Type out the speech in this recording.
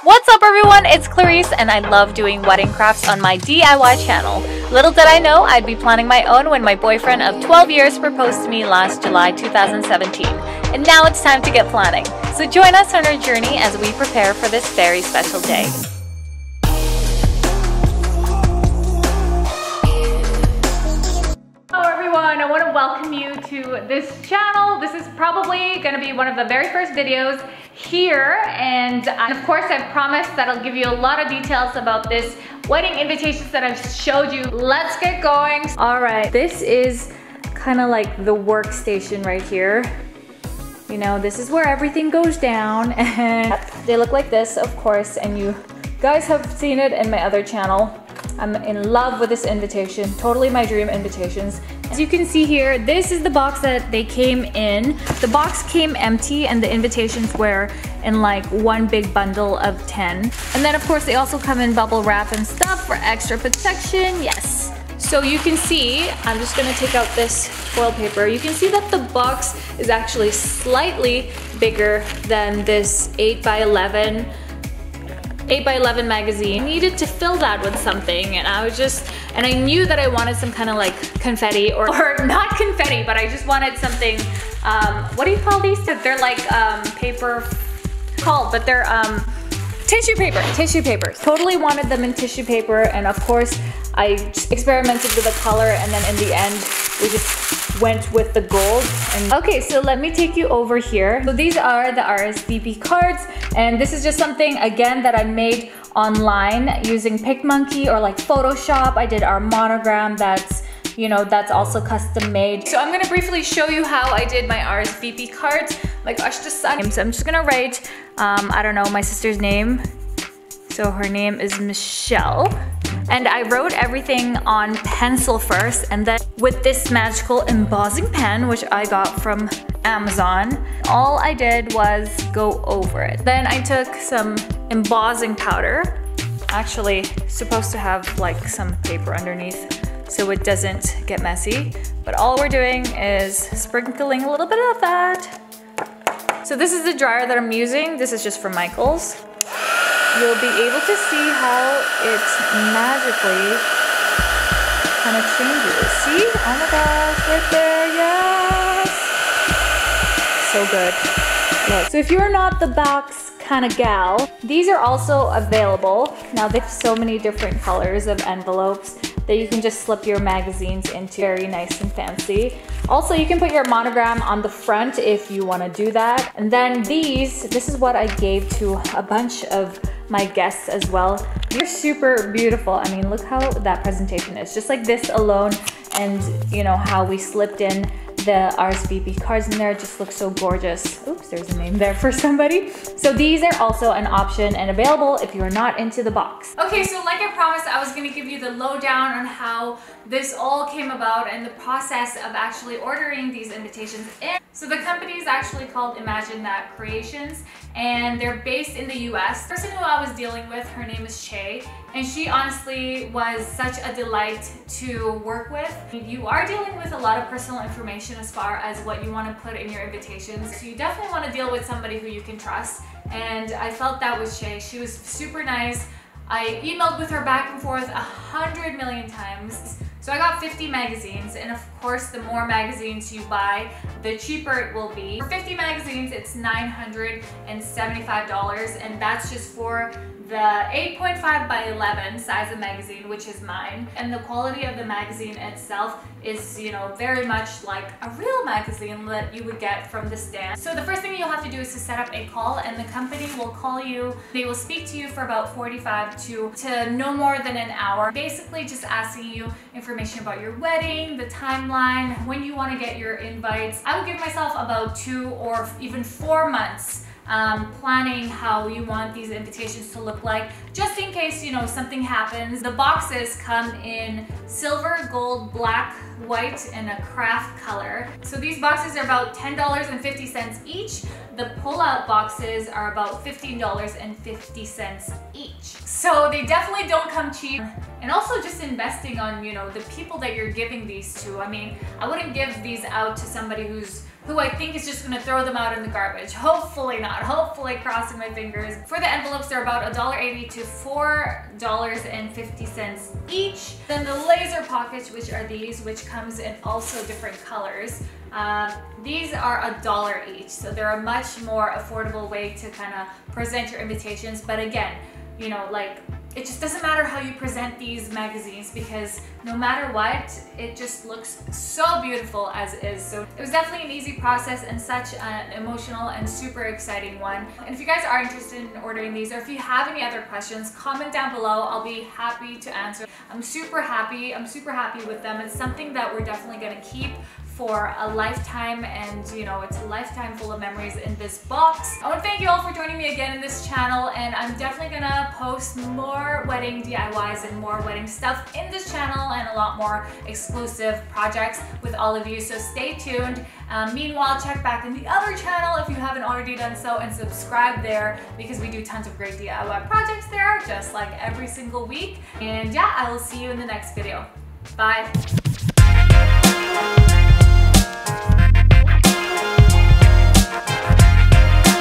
What's up everyone, it's Clarice and I love doing wedding crafts on my DIY channel. Little did I know I'd be planning my own when my boyfriend of 12 years proposed to me last July 2017. And now it's time to get planning. So join us on our journey as we prepare for this very special day. Hello everyone, I want to welcome you to this channel. This is probably going to be one of the very first videos here, and of course I've promised that I'll give you a lot of details about this wedding invitations that I've showed you. Let's get going. Alright, this is kind of like the workstation right here. You know, this is where everything goes down, and they look like this, of course, and you guys have seen it in my other channel. I'm in love with this invitation, totally my dream invitations. As you can see here, this is the box that they came in. The box came empty and the invitations were in like one big bundle of 10. And then of course they also come in bubble wrap and stuff for extra protection, yes. So you can see, I'm just gonna take out this foil paper. You can see that the box is actually slightly bigger than this 8x11 magazine. I needed to fill that with something, and I knew that I wanted some kind of like confetti or not confetti, but I just wanted something, what do you call these? They're like paper called, but they're tissue paper. Totally wanted them in tissue paper, and of course I experimented with the color, and then in the end we just went with the gold. And okay, so let me take you over here. So these are the RSVP cards, and this is just something again that I made online using PicMonkey or like Photoshop. I did our monogram that's, you know, that's also custom made. So I'm gonna briefly show you how I did my RSVP cards. My gosh, the sun. So I'm just gonna write, I don't know, my sister's name. So her name is Michelle. And I wrote everything on pencil first, and then with this magical embossing pen, which I got from Amazon, all I did was go over it. Then I took some embossing powder, actually supposed to have like some paper underneath so it doesn't get messy, but all we're doing is sprinkling a little bit of that. So this is the dryer that I'm using. This is just from Michael's. You'll be able to see how it magically kind of changes. See? Oh my gosh, right there, yes! So good. Yeah. So if you're not the box kind of gal, these are also available. Now they have so many different colors of envelopes that you can just slip your magazines into, very nice and fancy. Also, you can put your monogram on the front if you want to do that. And then this is what I gave to a bunch of my guests as well. They're super beautiful. I mean, look how that presentation is. Just like this alone, and you know how we slipped in the RSVP cards in there, just looks so gorgeous. Oops, there's a name there for somebody. So these are also an option and available if you're not into the box. Okay, so like I promised, I was gonna give you the lowdown on how this all came about and the process of actually ordering these invitations in. So the company is actually called Imagine That Creations, and they're based in the US. The person who I was dealing with, her name is Shay, and she honestly was such a delight to work with. You are dealing with a lot of personal information as far as what you want to put in your invitations, so you definitely want to deal with somebody who you can trust, and I felt that with Shay. She was super nice. I emailed with her back and forth 100 million times. So I got 50 magazines, and of course the more magazines you buy, the cheaper it will be. For 50 magazines, it's $975, and that's just for the 8.5 by 11 size of magazine, which is mine. And the quality of the magazine itself is, you know, very much like a real magazine that you would get from the stand. So the first thing you'll have to do is to set up a call, and the company will call you. They will speak to you for about 45 to no more than an hour. Basically just asking you information about your wedding, the timeline, when you want to get your invites. I would give myself about 2 or even 4 months planning how you want these invitations to look like, just in case, you know, something happens. The boxes come in silver, gold, black, white, and a craft color. So these boxes are about $10.50 each. The pull-out boxes are about $15.50 each. So they definitely don't come cheap. and also just investing on, you know, the people that you're giving these to. I mean, I wouldn't give these out to somebody who I think is just gonna throw them out in the garbage. Hopefully not, hopefully, crossing my fingers. For the envelopes, they're about $1.80 to $4.50 each. Then the laser pockets, which are these, which comes in also different colors. These are $1 each, so they're a much more affordable way to kind of present your invitations. But again, you know, like, it just doesn't matter how you present these magazines, because no matter what, it just looks so beautiful as is. So it was definitely an easy process and such an emotional and super exciting one. And if you guys are interested in ordering these, or if you have any other questions, comment down below. I'll be happy to answer. I'm super happy with them. It's something that we're definitely gonna keep for a lifetime, and you know, it's a lifetime full of memories in this box. I want to thank you all for joining me again in this channel, and I'm definitely gonna post more wedding DIYs and more wedding stuff in this channel, and a lot more exclusive projects with all of you, so stay tuned. Meanwhile, check back in the other channel if you haven't already done so, and subscribe there, because we do tons of great DIY projects there, just like every single week. And yeah, I will see you in the next video. Bye.